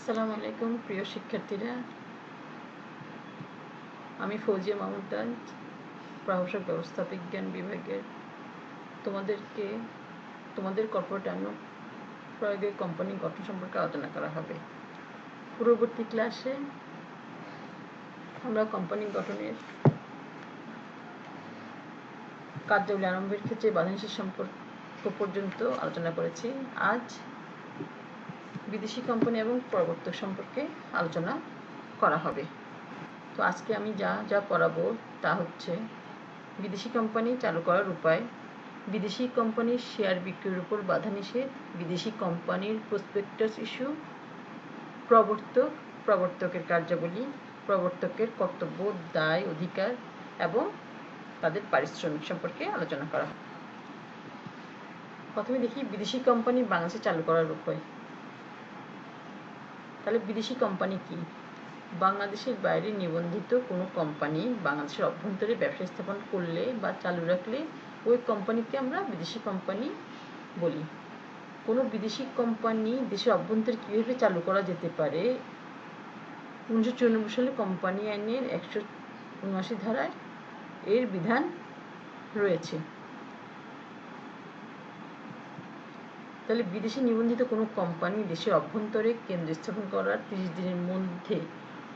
আসসালামু আলাইকুম প্রিয় শিক্ষার্থীরা, আমি ফৌজিয়া মামুনতাজ, প্রভাষক ব্যবস্থা বিজ্ঞান বিভাগের। তোমাদের কর্পোরেট আইন প্রয়োগে কোম্পানি গঠন সম্পর্কে আলোচনা করা হবে। পূর্ববর্তী ক্লাসে আমরা কোম্পানি গঠনের কার্যাবলী আরম্ভের ক্ষেত্রে বাধানিষেধ সম্পর্ক পর্যন্ত আলোচনা করেছি। আজ বিদেশি কোম্পানি এবং প্রবর্তক সম্পর্কে আলোচনা করা হবে। তো আজকে আমি যা পড়াবো তা হচ্ছে বিদেশি কোম্পানি চালু করার উপায়, বিদেশি কোম্পানির শেয়ার বিক্রির উপর বাধা নিষেধ, বিদেশি কোম্পানির প্রসপেক্টাস ইস্যু, প্রবর্তকের কার্যাবলী, প্রবর্তকের কর্তব্য, দায়, অধিকার এবং তাদের পারিশ্রমিক সম্পর্কে আলোচনা করা হবে। প্রথমে দেখি বিদেশি কোম্পানি বাংলাদেশে চালু করার উপায়। তাহলে বিদেশি কোম্পানি কি? বাংলাদেশের বাইরে নিবন্ধিত কোনো কোম্পানি বাংলাদেশের অভ্যন্তরে ব্যবসা স্থাপন করলে বা চালু রাখলে ওই কোম্পানিকে আমরা বিদেশি কোম্পানি বলি। কোনো বিদেশি কোম্পানি দেশের অভ্যন্তরে কীভাবে চালু করা যেতে পারে? 1994 সালে কোম্পানি আইনের 179 ধারায় এর বিধান রয়েছে। তাহলে বিদেশে নিবন্ধিত কোনো কোম্পানি দেশের অভ্যন্তরে কেন্দ্র স্থাপন করার 30 দিনের মধ্যে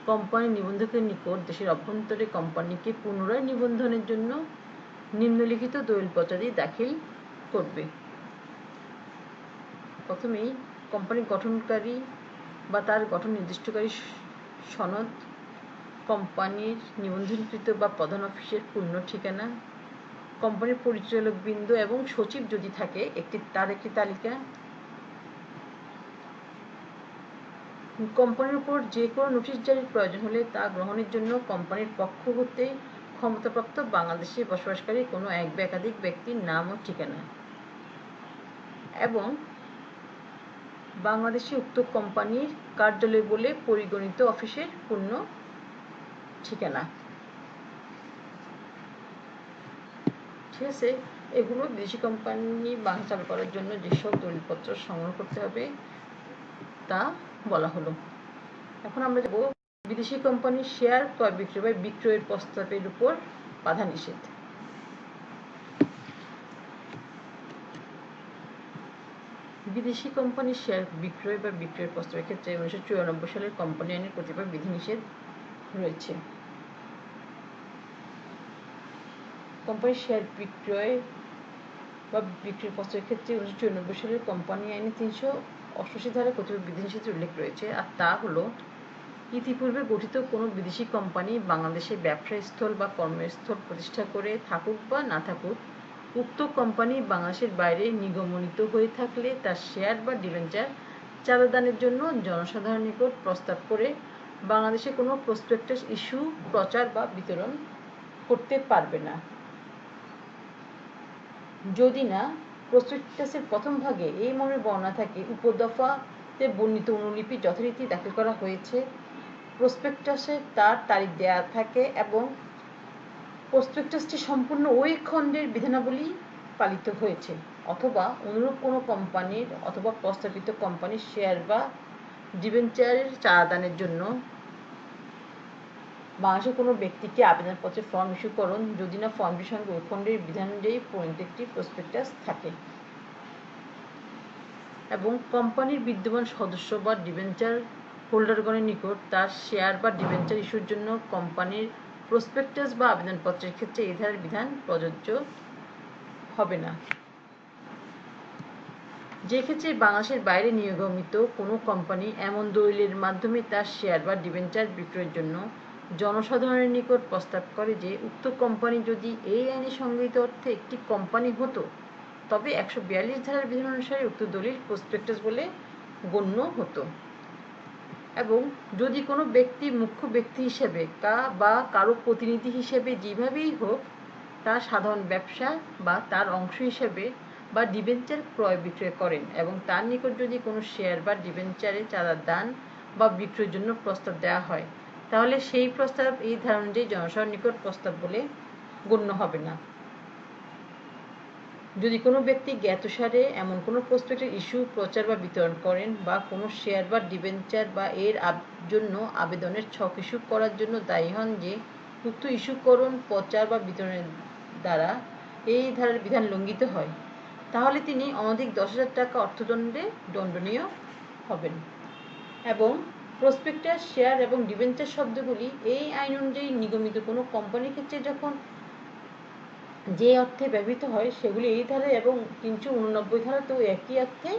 কোম্পানি নিবন্ধকের নিকট দেশের অভ্যন্তরে কোম্পানিকে পুনরায় নিবন্ধনের জন্য নিম্নলিখিত দলিলপত্রাদি দাখিল করবে। প্রথমেই কোম্পানি গঠনকারী বা তার গঠন নির্দিষ্টকারী সনদ, কোম্পানির নিবন্ধনকৃত বা প্রধান অফিসের পূর্ণ ঠিকানা, কোম্পানির পরিচালকবৃন্দ এবং সচিব যদি থাকে তার একটি তালিকা, কোম্পানির উপর যে কোনো নোটিশ জারির প্রয়োজন হলে তা গ্রহণের জন্য কোম্পানির পক্ষ হতে ক্ষমতাপ্রাপ্ত বাংলাদেশে বসবাসকারী কোনো এক বা একাধিক ব্যক্তির নাম ও ঠিকানা এবং বাংলাদেশে উক্ত কোম্পানির কার্যালয় বলে পরিগণিত অফিসের পূর্ণ ঠিকানা। ঠিক আছে, এগুলো বিদেশি কোম্পানি বাংলা চালু করার জন্য যেসব দলিলপত্র সংগ্রহ করতে হবে তা বলা হলো। এখন আমরা যাব বিদেশি কোম্পানির শেয়ার ক্রয় বিক্রয় বা বিক্রয়ের প্রস্তাবের উপর বাধা নিষেধ। বিদেশি কোম্পানির শেয়ার বিক্রয় বা বিক্রয়ের প্রস্তাবের ক্ষেত্রে 1994 সালের কোম্পানি আইনের কতিপয় বিধিনিষেধ রয়েছে। কোম্পানির শেয়ার বিক্রয় বা বিক্রয়ের প্রস্তাবের ক্ষেত্রে 1994 সালের কোম্পানি আইনে 388 ধারায় কতিপয় বিধিনিষেধের উল্লেখ রয়েছে। আর তা হলো, ইতিপূর্বে গঠিত কোনো বিদেশি কোম্পানি বাংলাদেশে ব্যবসা স্থল বা কর্মস্থল প্রতিষ্ঠা করে থাকুক বা না থাকুক, উক্ত কোম্পানি বাংলাদেশের বাইরে নিগমনিত হয়ে থাকলে তার শেয়ার বা ডিবেঞ্চার চালাদানের জন্য জনসাধারণের নিকট প্রস্তাব করে বাংলাদেশে কোনো প্রসপেক্টাস ইস্যু, প্রচার বা বিতরণ করতে পারবে না, যদি না প্রসপেক্টাসের প্রথম ভাগে এই মর্মে বর্ণনা থাকে উপদফাতে বর্ণিত অনুলিপি যথারীতি দাখিল করা হয়েছে, প্রসপেক্টাসে তার তারিখ দেয়া থাকে এবং প্রসপেক্টাসটি সম্পূর্ণ ওই খণ্ডের বিধানাবলী পালিত হয়েছে, অথবা অনুরূপ কোনো কোম্পানির অথবা প্রস্তাবিত কোম্পানির শেয়ার বা ডিবেঞ্চারের চালাদানের জন্য বাংলাদেশের কোনো ব্যক্তিকে আবেদনপত্রে ফর্ম ইস্যু করুন, যদি না ফর্মটির সঙ্গে ওই খণ্ডের বিধান অনুযায়ী প্রণীত একটি প্রসপেক্টাস থাকে, এবং কোম্পানির বিদ্যমান সদস্য বা ডিবেঞ্চার হোল্ডারগণের নিকট তার শেয়ার বা ডিবেঞ্চার ইস্যুর জন্য কোম্পানির প্রসপেক্টাস বা আবেদনপত্রের ক্ষেত্রে এই ধারার বিধান প্রযোজ্য হবে না। যে ক্ষেত্রে বাংলাদেশের বাইরে নিগমিত কোনো কোম্পানি এমন দলিলের মাধ্যমে তার শেয়ার বা ডিবেঞ্চার বিক্রয়ের জন্য জনসাধারণের নিকট প্রস্তাব করে যে উক্ত কোম্পানি যদি এই আইনে সংগৃহীত অর্থে একটি কোম্পানি হতো, তবে 142 ধারার বিধান অনুসারে উক্ত দলিল প্রসপেক্টাস বলে গণ্য হতো, এবং যদি কোনো ব্যক্তি মুখ্য ব্যক্তি হিসেবে বা কারো প্রতিনিধি হিসেবে যেভাবেই হোক তার সাধারণ ব্যবসা বা তার অংশ হিসেবে বা ডিবেঞ্চার ক্রয় বিক্রয় করেন এবং তার নিকট যদি কোনো শেয়ার বা ডিবেঞ্চারে চাঁদা দান বা বিক্রয়ের জন্য প্রস্তাব দেওয়া হয়, তাহলে সেই প্রস্তাব এই ধারণা অনুযায়ী জনসাধারণের নিকট প্রস্তাব বলে গণ্য হবে না। যদি কোনো ব্যক্তি জ্ঞাতসারে এমন কোনো প্রসপেক্টের ইস্যু, প্রচার বা বিতরণ করেন বা কোনো শেয়ার বা ডিবেঞ্চার বা এর জন্য আবেদনের ছক ইস্যু করার জন্য দায়ী হন যে উক্ত ইস্যুকরণ, প্রচার বা বিতরণের দ্বারা এই ধারার বিধান লঙ্ঘিত হয়, তাহলে তিনি অনধিক 10,000 টাকা অর্থদণ্ডে দণ্ডনীয় হবেন। এবং প্রসপেক্টাস, শেয়ার এবং ডিবেঞ্চার শব্দগুলি এই আইন অনুযায়ী নিগমিত কোনো কোম্পানির ক্ষেত্রে যখন যে অর্থে ব্যবহৃত হয় সেগুলি এই ধারায় এবং 389 ধারাতেও একই অর্থে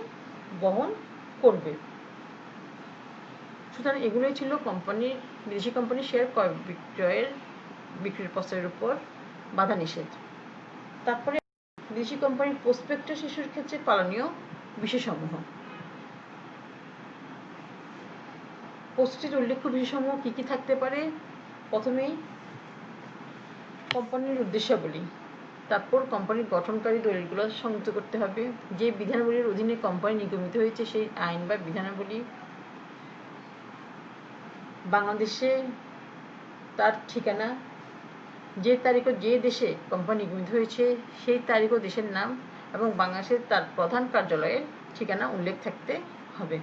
বহন করবে। সুতরাং এগুলোই ছিল কোম্পানির, বিদেশি কোম্পানির শেয়ার ক্রয় বিক্রির প্রস্তাবের উপর বাধা নিষেধ। তারপরে বিদেশি কোম্পানির প্রসপেক্টাস ইস্যুর ক্ষেত্রে পালনীয় বিষয়সমূহ। প্রস্তুতির উল্লেখ্য বিষয়সমূহ কী কী থাকতে পারে? প্রথমেই কোম্পানির উদ্দেশ্যাবলী, তারপর কোম্পানির গঠনকারী দলিলগুলো সংযুক্ত করতে হবে, যে বিধানাবলীর অধীনে কোম্পানি নিগমিত হয়েছে সেই আইন বা বিধানাবলী, বাংলাদেশে তার ঠিকানা, যে তারিখ ও যে দেশে কোম্পানি নিগমিত হয়েছে সেই তারিখ ও দেশের নাম, এবং বাংলাদেশের তার প্রধান কার্যালয়ের ঠিকানা উল্লেখ থাকতে হবে।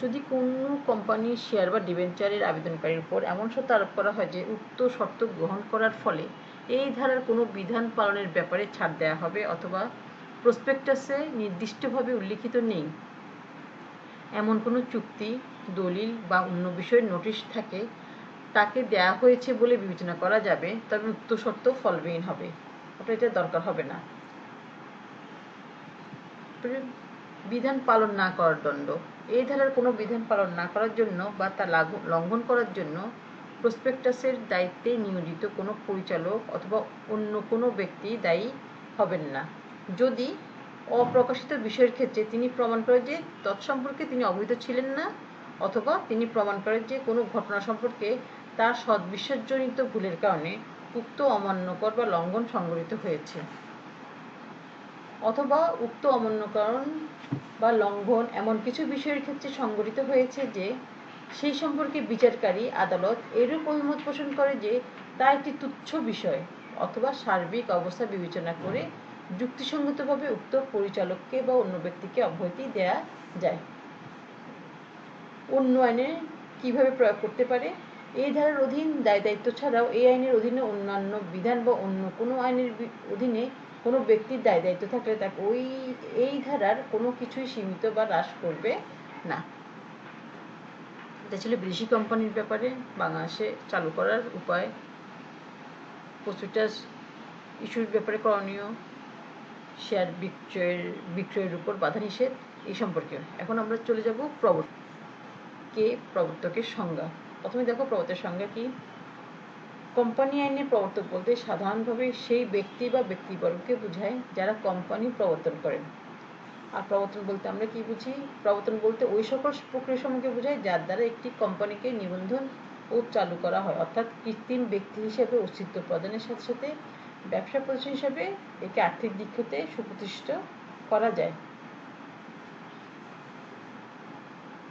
যদি কোনো কোম্পানির শেয়ার বা ডিবেঞ্চারের আবেদনকারীর উপর এমন শর্ত আরোপ করা হয় যে উক্ত শর্ত গ্রহণ করার ফলে এই ধারার কোনো বিধান পালনের ব্যাপারে ছাড় দেওয়া হবে অথবা প্রসপেক্টাসে নির্দিষ্টভাবে উল্লিখিত নেই এমন কোনো চুক্তি, দলিল বা অন্য বিষয়ের নোটিশ থাকে, তাকে দেয়া হয়েছে বলে বিবেচনা করা যাবে, তবে উক্ত শর্ত ফলবিহীন হবে, অর্থাৎ এটা দরকার হবে না। বিধান পালন না করার দণ্ড। এই ধারার কোনো বিধান পালন না করার জন্য বা তা লঙ্ঘন করার জন্য প্রসপেক্টাসের দায়িত্বে নিয়োজিত কোনো পরিচালক অথবা অন্য কোনো ব্যক্তি দায়ী হবেন না, যদি অপ্রকাশিত বিষয়ের ক্ষেত্রে তিনি প্রমাণ করেন যে তৎসম্পর্কে তিনি অবহিত ছিলেন না, অথবা তিনি প্রমাণ করেন যে কোনো ঘটনা সম্পর্কে তার সদ্বিশ্বাসজনিত ভুলের কারণে উক্ত অমান্যকর বা লঙ্ঘন সংঘটিত হয়েছে, অথবা উক্ত অমান্যকরণ বা লঙ্ঘন এমন কিছু বিষয়ের ক্ষেত্রে সংঘটিত হয়েছে যে সেই সম্পর্কে বিচারকারী আদালত এরূপ অভিমত পোষণ করে যে তা একটি তুচ্ছ বিষয়, অথবা সার্বিক অবস্থা বিবেচনা করে যুক্তিসঙ্গতভাবে উক্ত পরিচালককে বা অন্য ব্যক্তিকে অব্যাহতি দেয়া যায়। অন্য আইনে কিভাবে প্রয়োগ করতে পারে? এই ধারার অধীন দায় দায়িত্ব ছাড়াও এই আইনের অধীনে অন্যান্য বিধান বা অন্য কোনো আইনের অধীনে কোনো ব্যক্তির দায় দায়িত্ব থাকলে তাকে এই ধারার কোনো কিছুই সীমিত বা হ্রাস করবে না। এটা ছিল বিদেশি কোম্পানির ব্যাপারে বাংলাদেশে চালু করার উপায়, প্রসপেক্টাস ইস্যুর ব্যাপারে করণীয়, শেয়ার বিক্রয়ের উপর বাধা নিষেধ, এই সম্পর্কে। এখন আমরা চলে যাব প্রবর্তকের সংজ্ঞা। প্রথমে দেখো প্রবর্তকের সংজ্ঞা কি। কোম্পানি আইনের প্রবর্তক বলতে সাধারণভাবে সেই ব্যক্তি বা ব্যক্তিবর্গকে বোঝায় যারা কোম্পানি প্রবর্তন করেন। আর প্রবর্তন বলতে আমরা কি বুঝি? প্রবর্তন বলতে ওই সকল প্রক্রিয়া সমূহকে বোঝায় যার দ্বারা একটি কোম্পানিকে নিবন্ধন ও চালু করা হয়, অর্থাৎ কৃত্রিম ব্যক্তি হিসেবে অস্তিত্ব প্রদানের সাথে সাথে ব্যবসা প্রতিষ্ঠান হিসেবে একে আর্থিক দিক হতে সুপ্রতিষ্ঠিত করা যায়।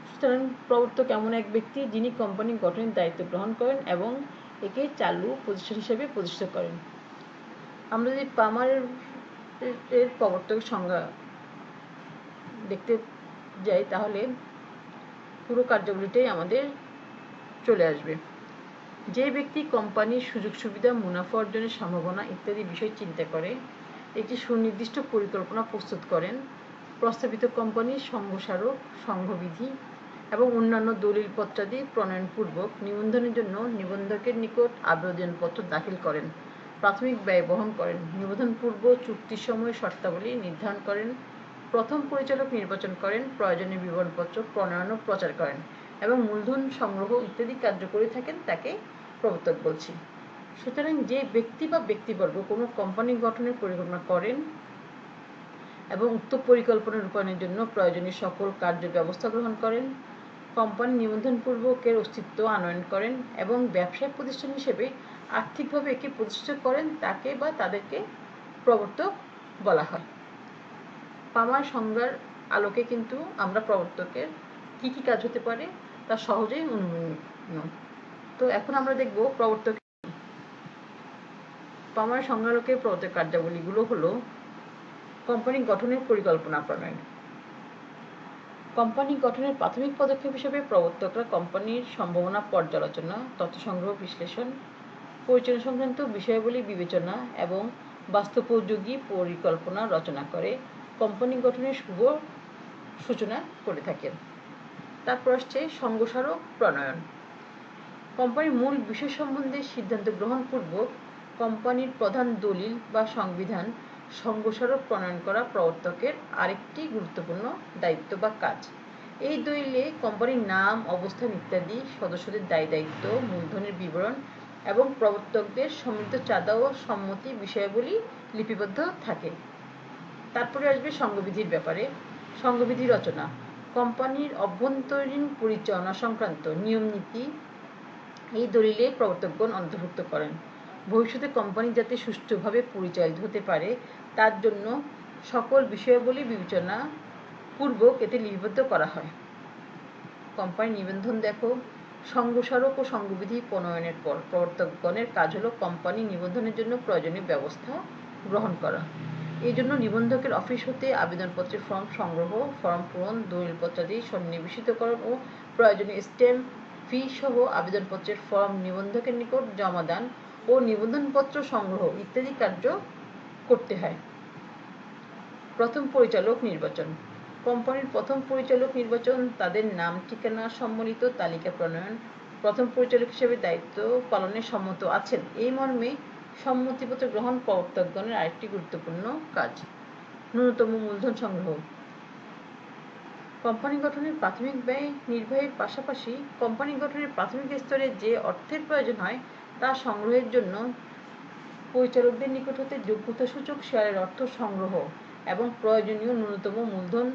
সুতরাং প্রবর্তক এমন এক ব্যক্তি যিনি কোম্পানি গঠনের দায়িত্ব গ্রহণ করেন এবং একে চালু প্রতিষ্ঠান হিসেবে প্রতিষ্ঠা করেন। আমরা যদি পামারের প্রবর্তকের সংজ্ঞা দেখতে যাই তাহলে পুরো কার্যাবলীটাই আমাদের চলে আসবে। যে ব্যক্তি কোম্পানির সুযোগ সুবিধা, মুনাফা অর্জনের সম্ভাবনা ইত্যাদি বিষয় চিন্তা করে একটি সুনির্দিষ্ট পরিকল্পনা প্রস্তুত করেন, প্রস্তাবিত কোম্পানির সংঘস্মারক, সংঘবিধি এবং অন্যান্য দলিলপত্রাদি প্রণয়নপূর্বক নিবন্ধনের জন্য নিবন্ধকের নিকট আবেদনপত্র দাখিল করেন, প্রাথমিক ব্যয় বহন করেন, নিবন্ধনপূর্ব চুক্তির সময় শর্তাবলী নির্ধারণ করেন, প্রথম পরিচালক নির্বাচন করেন, প্রয়োজনীয় বিবরণপত্র প্রণয়ন ও প্রচার করেন এবং মূলধন সংগ্রহ ইত্যাদি কার্য করে থাকেন, তাকে প্রবর্তক বলছি। সুতরাং যে ব্যক্তি বা ব্যক্তিবর্গ কোনো কোম্পানি গঠনের পরিকল্পনা করেন এবং উক্ত পরিকল্পনা রূপায়ণের জন্য প্রয়োজনীয় সকল কার্য ব্যবস্থা গ্রহণ করেন, কোম্পানি নিবন্ধনপূর্বক এর অস্তিত্ব আনয়ন করেন এবং ব্যবসায়িক প্রতিষ্ঠান হিসেবে আর্থিকভাবে একে প্রতিষ্ঠা করেন, তাকে বা তাদেরকে প্রবর্তক বলা হয়। পামার সংজ্ঞার আলোকে কিন্তু আমরা প্রবর্তকের কি কি কাজ হতে পারে তা সহজেই অনুমেয়। তো এখন আমরা দেখব প্রবর্তক। পামার সংজ্ঞালোকে প্রবর্তক কার্যাবলীগুলো হলো কোম্পানি গঠনের পরিকল্পনা প্রণয়ন। কোম্পানি গঠনের প্রাথমিক পদক্ষেপ হিসেবে প্রবর্তকরা কোম্পানির সম্ভাবনা পর্যালোচনা, তথ্য সংগ্রহ, বিশ্লেষণ, পরিচালনা সংক্রান্ত বিষয়াবলী বিবেচনা এবং বাস্তবোপযোগী পরিকল্পনা রচনা করে কোম্পানি গঠনের শুভ সূচনা করে থাকেন। তারপর আসছে সংঘস্মারক প্রণয়ন। কোম্পানির মূল বিষয় সম্বন্ধে সিদ্ধান্ত গ্রহণ পূর্বক কোম্পানির প্রধান দলিল বা সংবিধান সংঘস্মারক প্রণয়ন করা প্রবর্তকের আরেকটি গুরুত্বপূর্ণ দায়িত্ব বা কাজ। এই দলিলে কোম্পানির নাম, অবস্থান ইত্যাদি, সদস্যদের দায়িত্ব, মূলধনের বিবরণ এবং প্রবর্তকদের সম্মিলিত চাঁদা ও সম্মতি বিষয়াবলী লিপিবদ্ধ থাকে। তারপরে আসবে সংঘবিধির ব্যাপারে। সংঘবিধি রচনা। কোম্পানির অভ্যন্তরীণ পরিচালনা সংক্রান্ত নিয়ম নীতি এই দলিলে প্রবর্তকগণ অন্তর্ভুক্ত করেন। ভবিষ্যতে কোম্পানি যাতে সুষ্ঠুভাবে পরিচালিত হতে পারে তার জন্য সকল বিষয়াবলী বিবেচনা পূর্বক এতে লিপিবদ্ধ করা হয়। কোম্পানি নিবন্ধন দেখো। সংঘস্মারক ও সংঘবিধি প্রণয়নের পর প্রবর্তকগণের কাজ হলো কোম্পানি নিবন্ধনের জন্য প্রয়োজনীয় ব্যবস্থা গ্রহণ করা। এই জন্য নিবন্ধকের অফিস হতে আবেদনপত্রের ফর্ম সংগ্রহ, ফর্ম পূরণ, দলিলপত্রাদি সন্নিবেশিতকরণ ও প্রয়োজনীয় স্ট্যাম্প ফি সহ আবেদনপত্রের ফর্ম নিবন্ধকের নিকট জমা দান ও নিবন্ধনপত্র সংগ্রহ ইত্যাদি কার্য করতে হয়। প্রথম পরিচালক নির্বাচন। কোম্পানির প্রথম পরিচালক নির্বাচন, তাদের নাম ঠিকানা সম্বলিত তালিকা প্রণয়ন, প্রথম পরিচালক হিসেবে দায়িত্ব পালনে সম্মত আছেন এই মর্মে সম্মতিপত্র গ্রহণ প্রবর্তকগণের আরেকটি গুরুত্বপূর্ণ কাজ। ন্যূনতম মূলধন সংগ্রহ। কোম্পানি গঠনের প্রাথমিক ব্যয় নির্বাহের পাশাপাশি কোম্পানি গঠনের প্রাথমিক স্তরে যে অর্থের প্রয়োজন হয় তা সংগ্রহের জন্য পরিচালকদের নিকট হতে যোগ্যতাসূচক শেয়ারের অর্থ সংগ্রহ এবং প্রয়োজনীয় ন্যূনতম মূলধন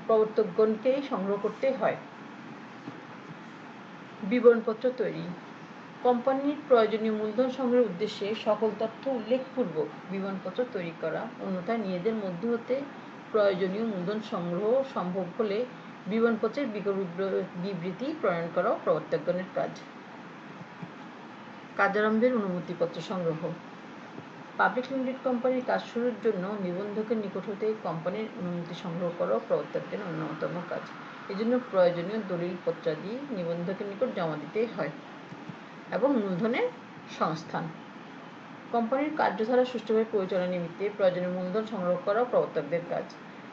প্রবর্তকগণকেই সংগ্রহ করতে হয়। বিবরণপত্র তৈরি। কোম্পানির প্রয়োজনীয় মূলধন সংগ্রহের উদ্দেশ্যে সকল তথ্য উল্লেখপূর্বক বিবরণপত্র তৈরি করা, অন্যথায় নিজেদের মধ্য হতে প্রয়োজনীয় মূলধন সংগ্রহ সম্ভব হলে বিবরণপত্রের বিবৃতি প্রণয়ন করা প্রবর্তকগণের কাজ। কার্যারম্ভের অনুমতিপত্র সংগ্রহ। পাবলিক লিমিটেড কোম্পানির কাজ শুরুর জন্য নিবন্ধকের নিকট হতে কোম্পানির অনুমতি সংগ্রহ করা প্রবর্তকদের অন্যতম কাজ। এজন্য প্রয়োজনীয় দলিলপত্রাদি নিবন্ধকের নিকট জমা দিতে হয় এবং মূলধনের সংস্থান। কোম্পানির কার্যধারা সুষ্ঠুভাবে পরিচালনা নিমিত্তে প্রয়োজনীয় মূলধন সংগ্রহ করা প্রবর্তকদের কাজ।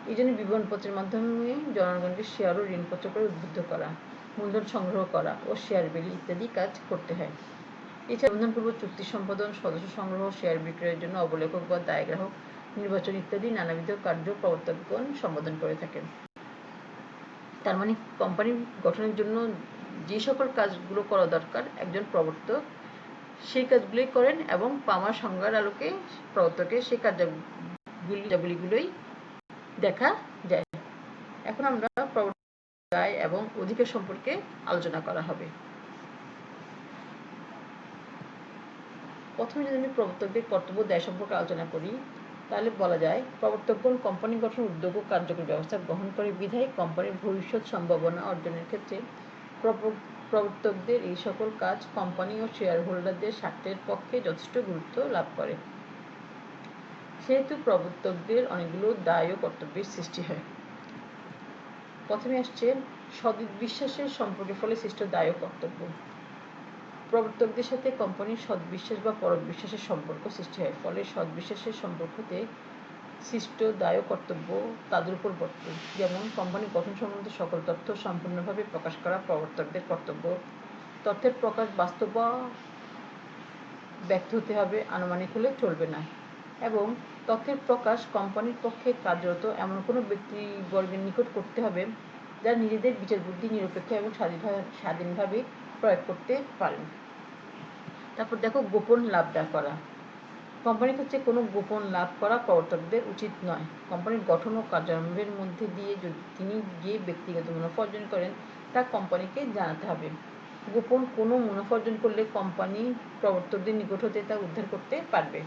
এই জন্য বিবরণপত্রের মাধ্যমে জনগণকে শেয়ার ও ঋণপত্র করে উদ্বুদ্ধ করা, মূলধন সংগ্রহ করা ও শেয়ার বিলি ইত্যাদি কাজ করতে হয়। এছাড়া নিবন্ধনপূর্বক চুক্তি সম্পাদন, সদস্য সংগ্রহ, শেয়ার বিক্রয়ের জন্য অবলেখক বা দায়গ্রাহক নির্বাচন ইত্যাদি নানাবিধ কার্য প্রবর্তকগণ সম্পাদন করে থাকেন। তার মানে কোম্পানি গঠনের জন্য যে সকল কাজগুলো করা দরকার একজন প্রবর্তক সেই কাজগুলোই করেন এবং পামার সংজ্ঞার আলোকে প্রবর্তকের সেই কার্যাবলীগুলোই দেখা যায়। এখন আমরা প্রবর্তক দায় এবং অধিকার সম্পর্কে আলোচনা করা হবে। প্রথমে যদি আমি প্রবর্তকদের কর্তব্য দায় সম্পর্কে আলোচনা করি তাহলে বলা যায় প্রবর্তকগণ কোম্পানি গঠনের উদ্যোগ ও কার্যকরী ব্যবস্থা গ্রহণ করে বিধায় কোম্পানির ভবিষ্যৎ সম্ভাবনা অর্জনের ক্ষেত্রে প্রবর্তকদের এই সকল কাজ কোম্পানি ও শেয়ার হোল্ডারদের স্বার্থের পক্ষে যথেষ্ট গুরুত্ব লাভ করে। সেহেতু প্রবর্তকদের অনেকগুলো দায় ও কর্তব্যের সৃষ্টি হয়। প্রথমে আসছে সদ্বিশ্বাসের সম্পর্কের ফলে সৃষ্ট দায় ও কর্তব্য। প্রবর্তকদের সাথে কোম্পানির সদ্বিশ্বাস বা পরবিশ্বাসের সম্পর্ক সৃষ্টি হয়, ফলে সদ্বিশ্বাসের সম্পর্কতে সৃষ্ট দায় ও কর্তব্য তাদের উপর বর্তে। যেমন কোম্পানি গঠন সম্বন্ধে সকল তথ্য সম্পূর্ণভাবে প্রকাশ করা প্রবর্তকদের কর্তব্য। তথ্যের প্রকাশ বাস্তব বা ব্যক্ত হতে হবে, আনুমানিক হলে চলবে না। এবং তথ্যের প্রকাশ কোম্পানির পক্ষে কার্যরত এমন কোনো ব্যক্তিবর্গের নিকট করতে হবে যারা নিজেদের বিচার বুদ্ধি নিরপেক্ষ এবং স্বাধীনভাবে প্রয়োগ করতে পারেন। তারপর দেখো গোপন লাভ দান করা। কোম্পানির ক্ষেত্রে কোনো গোপন লাভ করা প্রবর্তকদের উচিত নয়। কোম্পানির গঠন ও কার্যারম্ভের মধ্যে দিয়ে যদি তিনি যে ব্যক্তিগত মুনাফা অর্জন করেন তা কোম্পানিকে জানাতে হবে। গোপন কোনো মুনাফা অর্জন করলে কোম্পানি প্রবর্তকদের নিকট হতে তা উদ্ধার করতে পারবে।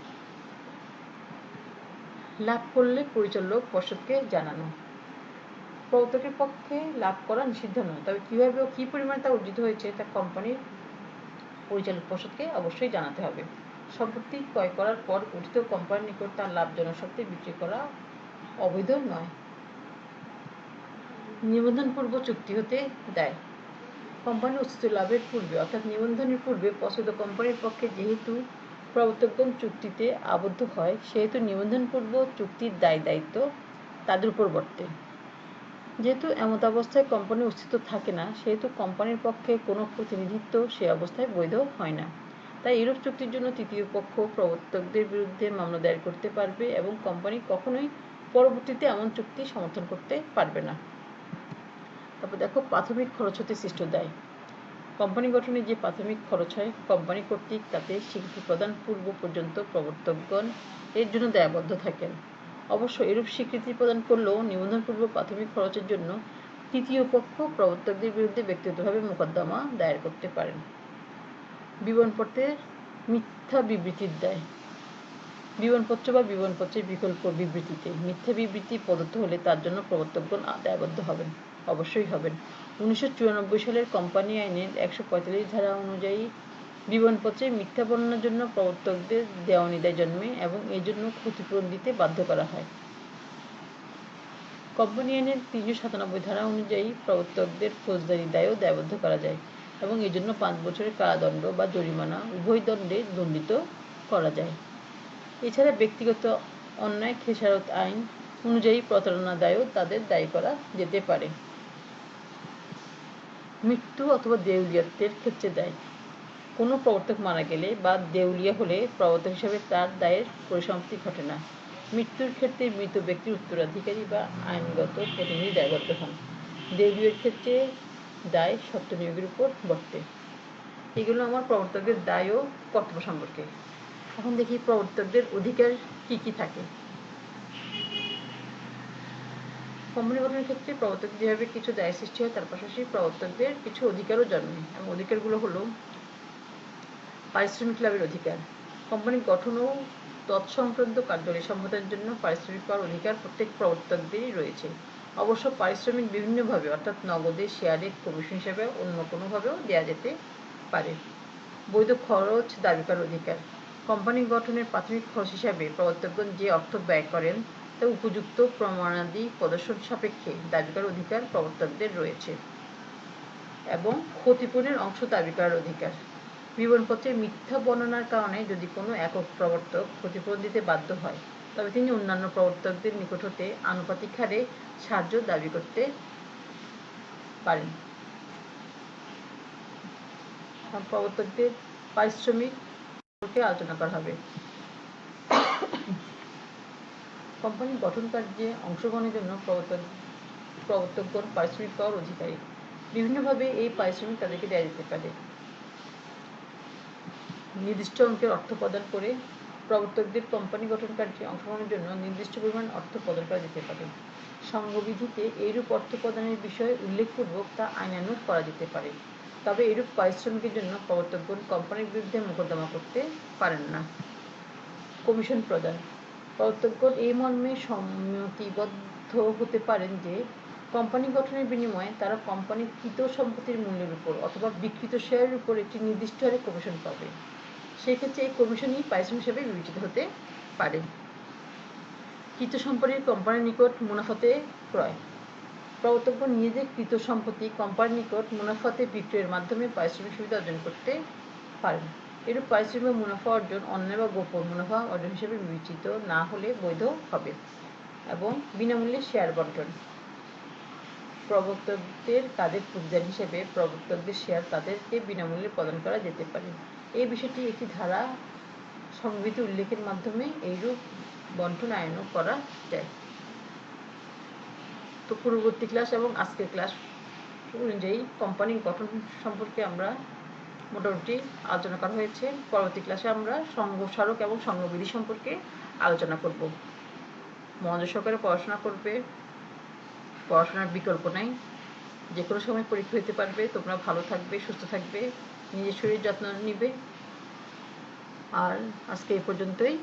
লাভ করলে পরিচালক পর্ষদকে জানানো। প্রবর্তকের পক্ষে লাভ করা নিষিদ্ধ নয়, তবে কীভাবে ও কী পরিমাণে তা অর্জিত হয়েছে তা কোম্পানির পরিচালক পর্ষদকে অবশ্যই জানাতে হবে। সম্পত্তি ক্রয় করার পর গঠিত কোম্পানির নিকট তার লাভজনক শর্তে বিক্রি করা অবৈধ নয়। নিবন্ধন পূর্ব চুক্তি হতে দেয়। কোম্পানির অস্তিত্ব লাভের পূর্বে অর্থাৎ নিবন্ধনের পূর্বে প্রস্তুত কোম্পানির পক্ষে যেহেতু প্রবর্তকগণ চুক্তিতে আবদ্ধ হয়, সেহেতু নিবন্ধন পূর্ব চুক্তির দায়-দায়িত্ব তাদের উপর বর্তে। যেহেতু এমতাবস্থায় কোম্পানির অস্তিত্ব থাকে না, সেহেতু কোম্পানির পক্ষে কোনো প্রতিনিধিত্ব সে অবস্থায় বৈধ হয় না। তাই এরূপ চুক্তির জন্য তৃতীয় পক্ষ প্রবর্তকদের বিরুদ্ধে মামলা দায়ের করতে পারবে এবং কোম্পানি কখনোই পরবর্তীতে এমন চুক্তি সমর্থন করতে পারবে না। তারপর দেখো, প্রাথমিক খরচ হতে সৃষ্ট দায়। কোম্পানি গঠনে যে প্রাথমিক খরচ হয়, কোম্পানি কর্তৃক তাতে স্বীকৃতি প্রদান পূর্ব পর্যন্ত প্রবর্তকগণ এর জন্য দায়বদ্ধ থাকেন। অবশ্য এরূপ স্বীকৃতি প্রদান করলেও নিবন্ধনপূর্ব প্রাথমিক খরচের জন্য তৃতীয় পক্ষ প্রবর্তকদের বিরুদ্ধে ব্যক্তিগতভাবে মোকদ্দমা দায়ের করতে পারেন। বিবরণপত্রের মিথ্যা বিবৃতির দায়। বিবরণপত্র বা বিবরণপত্রের বিকল্প বিবৃতিতে মিথ্যা বিবৃতি প্রদত্ত হলে তার জন্য প্রবর্তকগণ দায়বদ্ধ হবেন, অবশ্যই হবেন। 1994 সালের কোম্পানি আইনের 145 ধারা অনুযায়ী বিবরণপত্রে মিথ্যা বর্ণনার জন্য প্রবর্তকদের দেওয়ানি দায় জন্মে এবং এই জন্য ক্ষতিপূরণ দিতে বাধ্য করা হয়। কোম্পানি আইনের 397 ধারা অনুযায়ী প্রবর্তকদের ফৌজদারি দায়ও দায়বদ্ধ করা যায় এবং এই জন্য 5 বছরের কারাদণ্ড বা জরিমানা উভয় দণ্ডে দণ্ডিত করা যায়। এছাড়া ব্যক্তিগত অন্যায় খেসারত আইন অনুযায়ী প্রতারণা দায়ও তাদের দায়ী করা যেতে পারে। মৃত্যু অথবা দেউলিয়াত্বের ক্ষেত্রে দায়। কোনো প্রবর্তক মারা গেলে বা দেউলিয়া হলে প্রবর্তক হিসাবে তার দায়ের পরিসমাপ্তি ঘটে না। মৃত্যুর ক্ষেত্রে মৃত ব্যক্তির উত্তরাধিকারী বা আইনগত প্রতিনিধি দায়বদ্ধ হন। দেউলিয়ার ক্ষেত্রে দায় সত্ত্ব নিয়োগের উপর বর্তে। এগুলো আমার প্রবর্তকদের দায় ও কর্তব্য সম্পর্কে। এখন দেখি প্রবর্তকদের অধিকার কি কি থাকে। কোম্পানি গঠনের ক্ষেত্রে প্রবর্তক যেভাবে কিছু দায় সৃষ্টি হয়, তার পাশাপাশি প্রবর্তকদের কিছু অধিকারও জন্মে এবং অধিকারগুলো হলো পারিশ্রমিক লাভের অধিকার। কোম্পানি গঠন ও তৎসংক্রান্ত কার্যাবলী সম্পাদনের জন্য পারিশ্রমিক পাওয়ার অধিকার প্রত্যেক প্রবর্তকদেরই রয়েছে। অবশ্য পারিশ্রমিক বিভিন্নভাবে অর্থাৎ নগদে, শেয়ারে, কমিশন হিসাবে অন্য কোনোভাবেও দেওয়া যেতে পারে। বৈধ খরচ দাবি করার অধিকার। কোম্পানি গঠনের প্রাথমিক খরচ হিসাবে প্রবর্তকগণ যে অর্থ ব্যয় করেন তা উপযুক্ত প্রমাণাদি প্রদর্শন সাপেক্ষে দাবি করার অধিকার প্রবর্তকদের রয়েছে। এবং ক্ষতিপূরণের অংশ দাবি করার অধিকার। বিবরণপত্রে মিথ্যা বর্ণনার কারণে যদি কোনো একক প্রবর্তক ক্ষতিপূরণ দিতে বাধ্য হয়, তবে তিনি অন্যান্য প্রবর্তকদের নিকট হতে আনুপাতিক হারে সাহায্য দাবি করতে পারেন। প্রবর্তকদের পারিশ্রমিক সম্পর্কে আলোচনা করা হবে। কোম্পানি গঠন কার্যে অংশগ্রহণের জন্য প্রবর্তকগণ পারিশ্রমিক পাওয়ার অধিকারী। বিভিন্নভাবে এই পারিশ্রমিক তাদেরকে দেওয়া যেতে পারে। নির্দিষ্ট অঙ্কের অর্থ প্রদান করে প্রবর্তকদের কোম্পানি গঠন কার্যে অংশগ্রহণের জন্য নির্দিষ্ট পরিমাণ অর্থ প্রদান করা যেতে পারে। সংঘবিধিতে এইরূপ অর্থ প্রদানের বিষয়ে উল্লেখপূর্বক তা আইনানুগ করা যেতে পারে। তবে এইরূপ পারিশ্রমিকের জন্য প্রবর্তকগণ কোম্পানির বিরুদ্ধে মোকদ্দমা করতে পারেন না। কমিশন প্রদান। প্রবর্তকগণ এই মর্মে সম্মতিবদ্ধ হতে পারেন যে কোম্পানি গঠনের বিনিময়ে তারা কোম্পানির কৃত সম্পত্তির মূল্যের উপর অথবা বিক্রিত শেয়ারের উপর একটি নির্দিষ্ট হারে কমিশন পাবে। সেক্ষেত্রে এই কমিশনই পারিশ্রমিক হিসেবে বিবেচিত হতে পারে। কৃত সম্পত্তি কোম্পানির নিকট মুনাফাতে ক্রয়। প্রবর্তকগণ নিজেদের কৃত সম্পত্তি কোম্পানির নিকট মুনাফাতে বিক্রয়ের মাধ্যমে পারিশ্রমিক সুবিধা অর্জন করতে পারেন। এরূপ পারিশ্রমিক মুনাফা অর্জন অন্যায় বা গোপন মুনাফা অর্জন হিসেবে বিবেচিত না হলে বৈধ হবে। এবং বিনামূল্যে শেয়ার বন্টন। প্রবর্তকদের কাজের প্রতিদান হিসেবে প্রবর্তকদের শেয়ার তাদেরকে বিনামূল্যে প্রদান করা যেতে পারে। এই বিষয়টি একটি ধারা সংবিধিতে উল্লেখের মাধ্যমে এইরূপ বন্টন আইনানুগ করা যায়। তো পূর্ববর্তী ক্লাস এবং আজকের ক্লাস অনুযায়ী কোম্পানি গঠন সম্পর্কে আমরা মোটামুটি আলোচনা করা হয়েছে। পরবর্তী ক্লাসে আমরা সংঘ স্মারক এবং সংঘবিধি সম্পর্কে আলোচনা করব। মনোযোগ সহকারে পড়াশোনা করবে, পড়াশোনার বিকল্প নাই। যে কোনো সময় পরীক্ষা হতে পারবে। তোমরা ভালো থাকবে, সুস্থ থাকবে, নিজের শরীর যত্ন নিবে। আর আজকে এই পর্যন্তই।